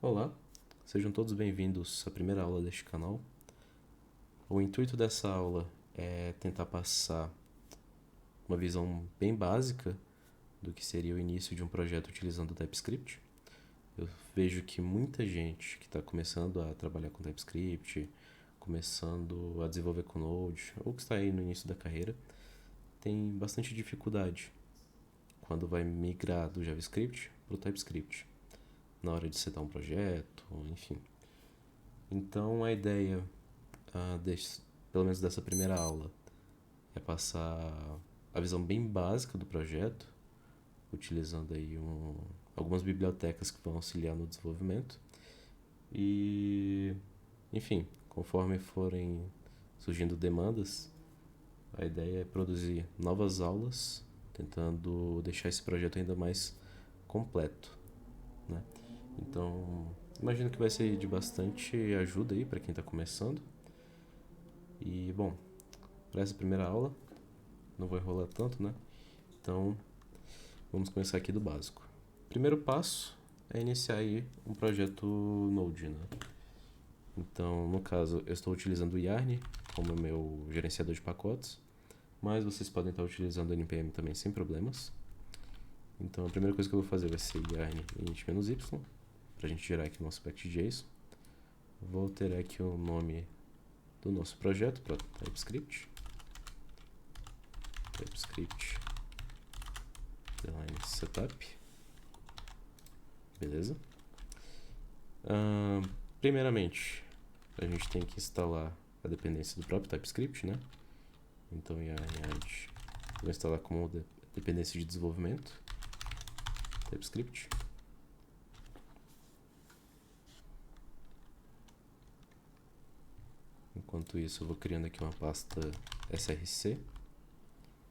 Olá, sejam todos bem-vindos à primeira aula deste canal. O intuito dessa aula é tentar passar uma visão bem básica do que seria o início de um projeto utilizando o TypeScript. Eu vejo que muita gente que está começando a trabalhar com TypeScript, começando a desenvolver com Node, ou que está aí no início da carreira, tem bastante dificuldade quando vai migrar do JavaScript para o TypeScript, na hora de setar um projeto, enfim. Então a ideia, pelo menos dessa primeira aula, é passar a visão bem básica do projeto, utilizando aí algumas bibliotecas que vão auxiliar no desenvolvimento. E, enfim, conforme forem surgindo demandas, a ideia é produzir novas aulas, tentando deixar esse projeto ainda mais completo, né? Então, imagino que vai ser de bastante ajuda aí para quem está começando. E, bom, para essa primeira aula, não vou enrolar tanto, né? Então, vamos começar aqui do básico. Primeiro passo é iniciar aí um projeto Node, né? Então, no caso, eu estou utilizando o Yarn como meu gerenciador de pacotes, mas vocês podem estar utilizando o npm também sem problemas. Então, a primeira coisa que eu vou fazer vai ser yarn init-y, para a gente gerar aqui o nosso package.json. Vou alterar aqui o nome do nosso projeto para TypeScript. TypeScript setup. Beleza? Primeiramente, a gente tem que instalar a dependência do próprio TypeScript, né? Então, yarn add, vou instalar como dependência de desenvolvimento TypeScript. Enquanto isso, eu vou criando aqui uma pasta src,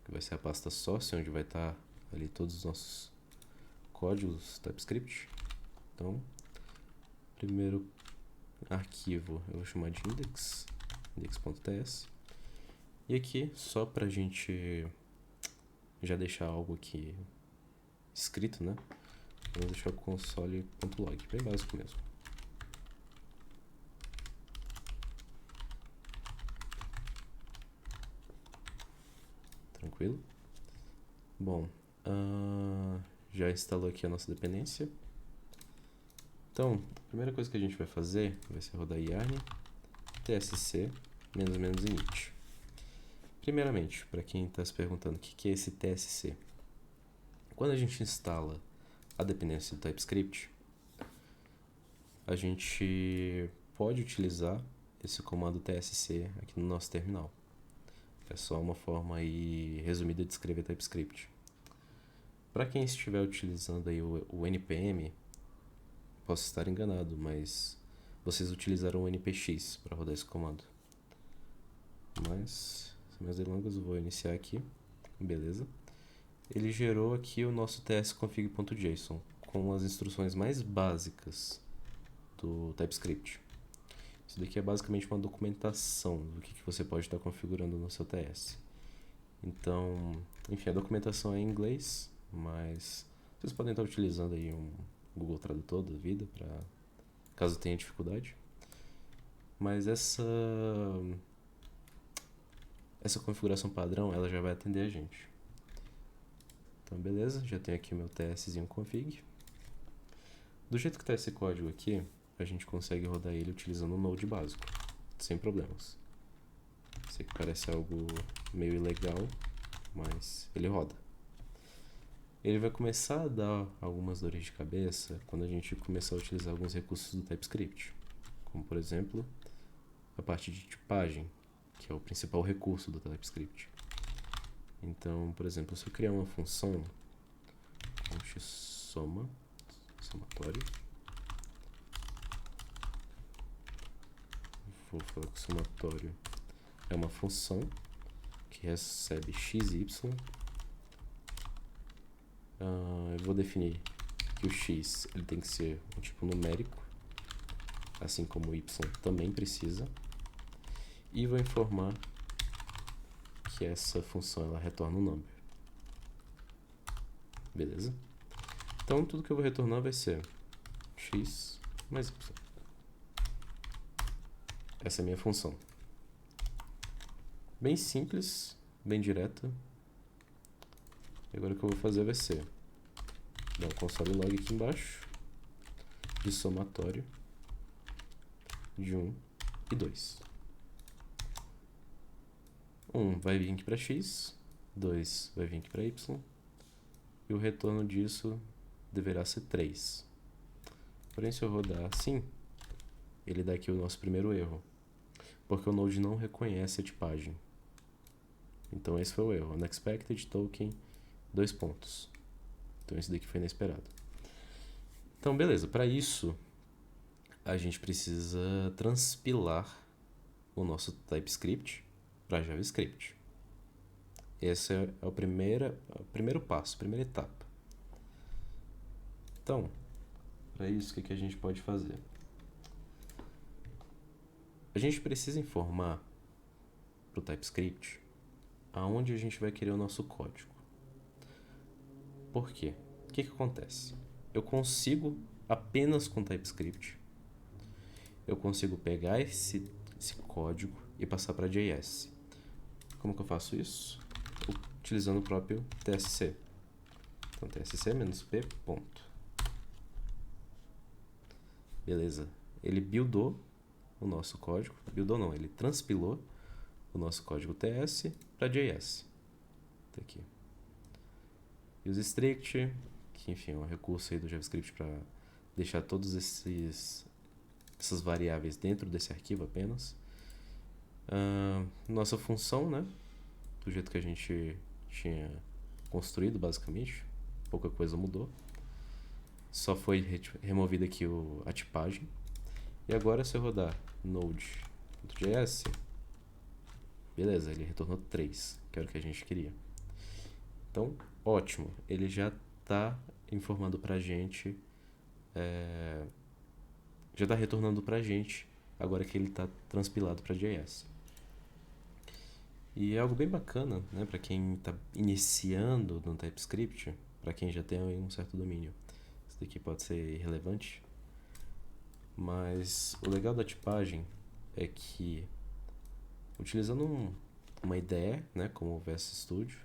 que vai ser a pasta source, onde vai estar ali todos os nossos códigos TypeScript. Então, primeiro arquivo eu vou chamar de index.ts. E aqui, só para a gente já deixar algo aqui escrito, né? Vamos deixar o console.log, bem básico mesmo. Tranquilo? Bom, já instalou aqui a nossa dependência. Então, a primeira coisa que a gente vai fazer vai ser rodar yarn tsc --init. Primeiramente, para quem está se perguntando o que é esse tsc, quando a gente instala a dependência do TypeScript, a gente pode utilizar esse comando tsc aqui no nosso terminal. É só uma forma aí resumida de escrever TypeScript. Para quem estiver utilizando aí o npm, posso estar enganado, mas vocês utilizaram o npx para rodar esse comando. Mas, sem mais delongas, eu vou iniciar aqui. Beleza. Ele gerou aqui o nosso tsconfig.json com as instruções mais básicas do TypeScript. Isso daqui é basicamente uma documentação do que você pode estar configurando no seu TS. Então, enfim, a documentação é em inglês, mas vocês podem estar utilizando aí um Google Tradutor da vida, para caso tenha dificuldade. Mas essa configuração padrão, ela já vai atender a gente. Então, beleza, já tenho aqui meu tszinho config. Do jeito que está esse código aqui, a gente consegue rodar ele utilizando o Node básico, sem problemas. Sei que parece algo meio ilegal, mas ele roda. Ele vai começar a dar algumas dores de cabeça quando a gente começar a utilizar alguns recursos do TypeScript, como por exemplo a parte de tipagem, que é o principal recurso do TypeScript. Então, por exemplo, se eu criar uma função com xsoma, somatório, vou falar que o somatório é uma função que recebe xy. Eu vou definir que o x ele tem que ser um tipo numérico, assim como o y também precisa, e vou informar que essa função ela retorna um number. Beleza? Então tudo que eu vou retornar vai ser x mais y. Essa é a minha função. Bem simples, bem direta. E agora o que eu vou fazer vai ser dar um console log aqui embaixo de somatório de 1 e 2. 1 vai vir aqui para x, 2 vai vir aqui para y, e o retorno disso deverá ser 3. Porém, se eu rodar assim, ele dá aqui o nosso primeiro erro, porque o Node não reconhece a tipagem. Então esse foi o erro, unexpected token, 2 pontos. Então esse daqui foi inesperado. Então beleza, para isso a gente precisa transpilar o nosso TypeScript para JavaScript. Esse é o primeiro passo, a primeira etapa. Então, para isso, o que a gente pode fazer? A gente precisa informar para o TypeScript aonde a gente vai querer o nosso código. Por quê? O que acontece? Eu consigo, apenas com TypeScript, eu consigo pegar esse código e passar para JS. Como que eu faço isso? Utilizando o próprio TSC. Então, TSC-p, ponto. Beleza. Ele buildou o nosso código. Buildou não, ele transpilou o nosso código TS para JS. Tá aqui. UseStrict, que enfim é um recurso aí do JavaScript para deixar todos essas variáveis dentro desse arquivo apenas. Nossa função, né? Do jeito que a gente tinha construído, basicamente. Pouca coisa mudou. Só foi removida aqui a tipagem. E agora, se eu rodar node.js, beleza, ele retornou 3, que era o que a gente queria. Então, ótimo. Ele já está informando pra gente, já está retornando pra gente, agora que ele está transpilado para JS. E é algo bem bacana, né, para quem está iniciando no TypeScript, para quem já tem um certo domínio. Isso daqui pode ser irrelevante, mas o legal da tipagem é que, utilizando uma IDE, né, como o VS Studio,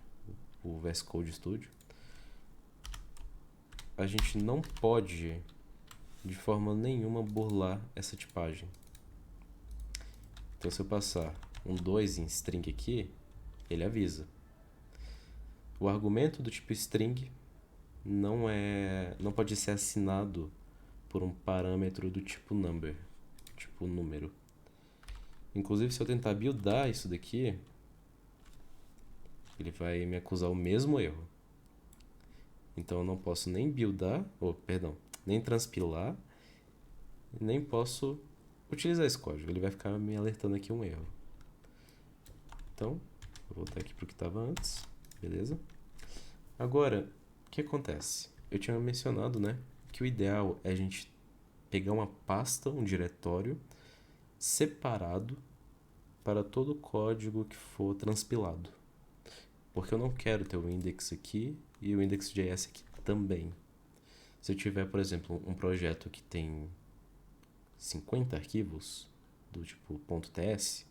o VS Code Studio, a gente não pode de forma nenhuma burlar essa tipagem. Então, se eu passar um 2 em string aqui, ele avisa. O argumento do tipo string não pode ser assinado por um parâmetro do tipo number, tipo número. Inclusive, se eu tentar buildar isso daqui, ele vai me acusar o mesmo erro. Então eu não posso nem buildar, nem transpilar, nem posso utilizar esse código. Ele vai ficar me alertando aqui um erro. Então, vou voltar aqui para o que estava antes, beleza? Agora, o que acontece? Eu tinha mencionado, né, que o ideal é a gente pegar uma pasta, um diretório separado para todo o código que for transpilado. Porque eu não quero ter o index aqui e o index.js aqui também. Se eu tiver, por exemplo, um projeto que tem 50 arquivos, do tipo .ts,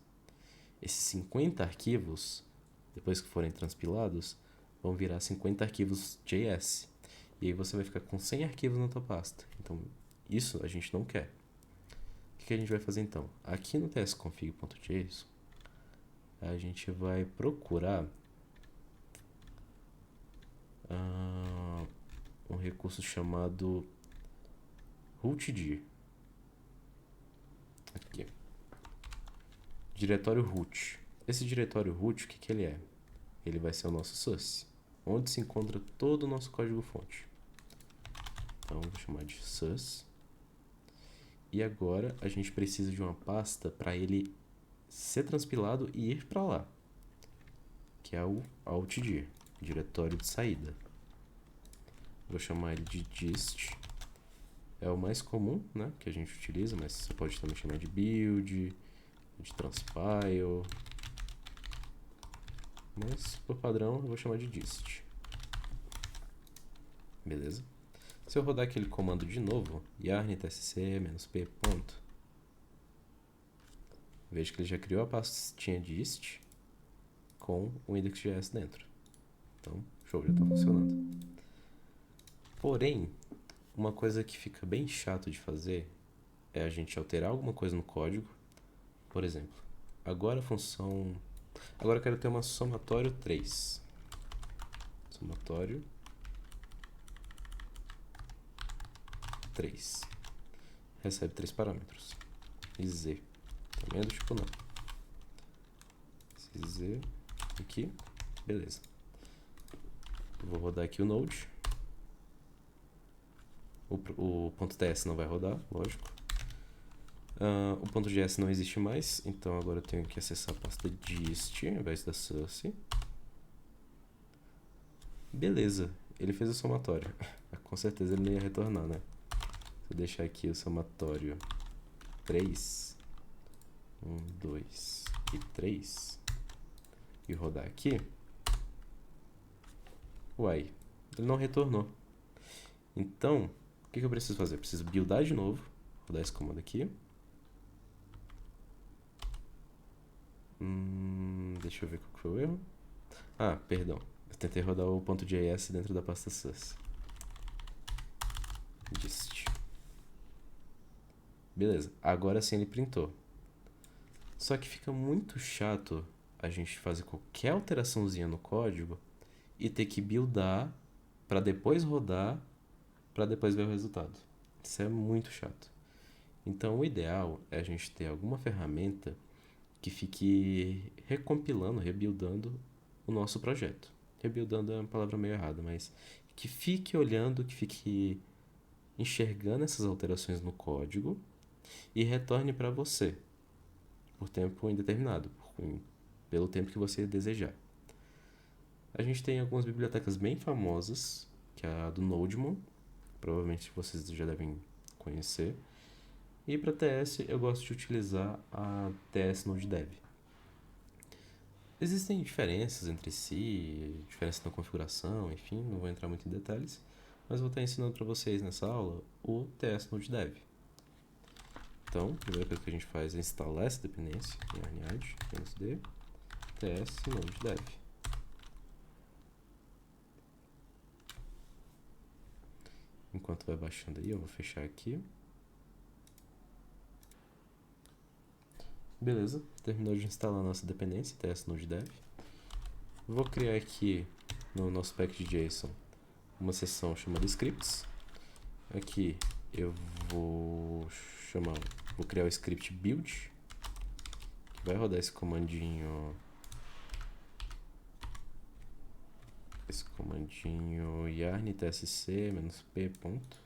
esses 50 arquivos, depois que forem transpilados, vão virar 50 arquivos JS. E aí você vai ficar com 100 arquivos na tua pasta. Então, isso a gente não quer. O que a gente vai fazer então? Aqui no tsconfig.json, a gente vai procurar um recurso chamado rootdir. Aqui. Diretório root. Esse diretório root, o que ele é? Ele vai ser o nosso source, onde se encontra todo o nosso código-fonte. Então, vou chamar de source. E agora a gente precisa de uma pasta para ele ser transpilado e ir para lá, que é o altdir, diretório de saída. Vou chamar ele de dist. É o mais comum, né, que a gente utiliza, mas você pode também chamar de build, de transpile. Mas, por padrão, eu vou chamar de dist. Beleza? Se eu rodar aquele comando de novo, yarn tsc-p ponto, vejo que ele já criou a pastinha dist com o index.js dentro. Então, show, já está funcionando. Porém, uma coisa que fica bem chato de fazer é a gente alterar alguma coisa no código. Por exemplo, agora a função... Agora eu quero ter uma somatório 3. Somatório 3. Recebe 3 parâmetros. E z. Também é do tipo não. Esse z aqui. Beleza. Vou rodar aqui o node. O .ts não vai rodar, lógico. O .js não existe mais, então agora eu tenho que acessar a pasta dist ao invés da source. Beleza, ele fez o somatório. Com certeza ele não ia retornar, né? Se eu deixar aqui o somatório 3, 1, 2 e 3 e rodar aqui, uai, ele não retornou. Então, o que eu preciso fazer? Eu preciso buildar de novo, rodar esse comando aqui. Deixa eu ver qual que foi o erro. Ah, perdão. Eu tentei rodar o .js dentro da pasta source. Dist. Beleza, agora sim ele printou. Só que fica muito chato a gente fazer qualquer alteraçãozinha no código e ter que buildar para depois rodar, para depois ver o resultado. Isso é muito chato. Então o ideal é a gente ter alguma ferramenta que fique recompilando, rebuildando o nosso projeto. Rebuildando é uma palavra meio errada, mas que fique olhando, que fique enxergando essas alterações no código e retorne para você por tempo indeterminado, pelo tempo que você desejar. A gente tem algumas bibliotecas bem famosas, que é a do Nodemon, provavelmente vocês já devem conhecer. E para TS eu gosto de utilizar a TS NodeDev. Existem diferenças entre si, diferenças na configuração, enfim, não vou entrar muito em detalhes, mas vou estar ensinando para vocês nessa aula o TS NodeDev. Então, a primeira coisa que a gente faz é instalar essa dependência, yarn-add, -d, ts NodeDev. Enquanto vai baixando aí, eu vou fechar aqui. Beleza, terminou de instalar a nossa dependência, ts NodeDev. Vou criar aqui no nosso package JSON uma seção chamada scripts. Aqui eu vou criar o script build, que vai rodar esse comandinho yarn tsc-p ponto,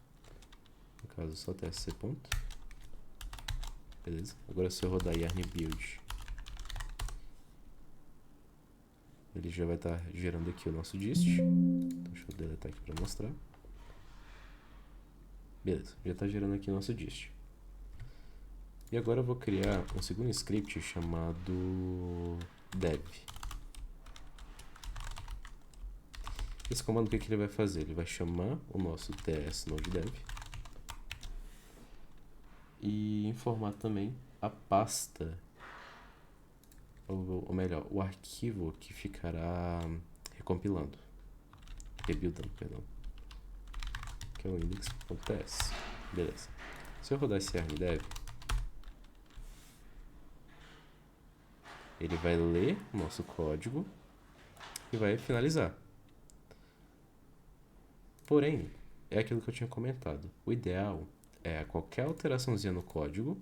no caso só tsc ponto. Beleza, agora se eu rodar yarn build, ele já vai estar gerando aqui o nosso dist. Então, deixa eu deletar aqui para mostrar. Beleza, já está gerando aqui o nosso dist. E agora eu vou criar um segundo script chamado dev. Esse comando, o que ele vai fazer? Ele vai chamar o nosso ts NodeDev e informar também a pasta, ou melhor, o arquivo que ficará recompilando, rebuildando, perdão, que é o index.ts. Beleza. Se eu rodar esse yarn-dev, ele vai ler o nosso código e vai finalizar. Porém, é aquilo que eu tinha comentado. O ideal é a qualquer alteraçãozinha no código,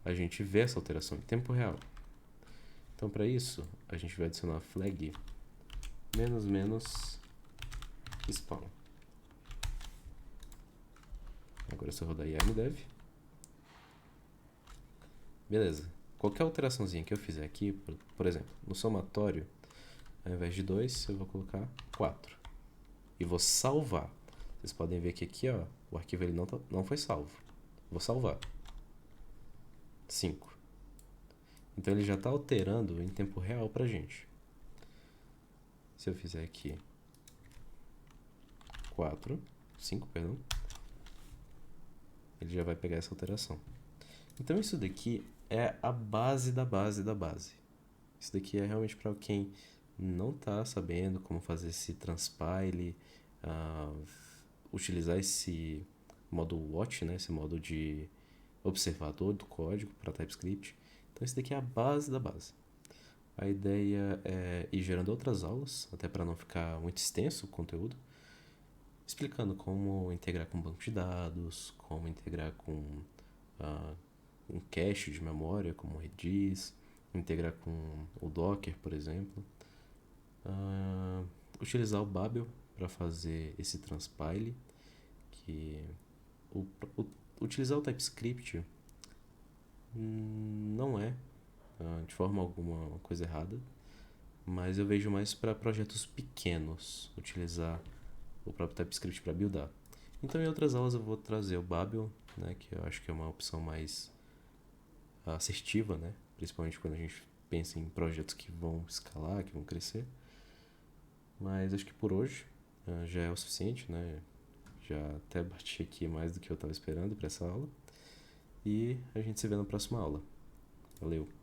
a gente vê essa alteração em tempo real. Então, para isso, a gente vai adicionar a flag --spawn. Agora, se eu rodar yarn-dev, beleza. Qualquer alteraçãozinha que eu fizer aqui, por exemplo, no somatório, ao invés de 2, eu vou colocar 4. E vou salvar. Vocês podem ver que aqui, ó, o arquivo ele não foi salvo. Vou salvar. 5. Então ele já está alterando em tempo real pra gente. Se eu fizer aqui 4, 5, perdão, ele já vai pegar essa alteração. Então isso daqui é a base da base da base. Isso daqui é realmente para quem não está sabendo como fazer esse transpile, utilizar esse modo watch, né, esse modo de observador do código para TypeScript. Então isso daqui é a base da base. A ideia é ir gerando outras aulas, até para não ficar muito extenso o conteúdo, explicando como integrar com banco de dados, como integrar com um cache de memória, como o Redis, integrar com o Docker, por exemplo. Utilizar o Babel para fazer esse transpile, que utilizar o TypeScript não é de forma alguma uma coisa errada, mas eu vejo mais para projetos pequenos utilizar o próprio TypeScript para buildar. Então em outras aulas eu vou trazer o Babel, né, que eu acho que é uma opção mais assertiva, né, principalmente quando a gente pensa em projetos que vão escalar, que vão crescer. Mas acho que por hoje já é o suficiente, né? Já até bati aqui mais do que eu estava esperando para essa aula. E a gente se vê na próxima aula. Valeu!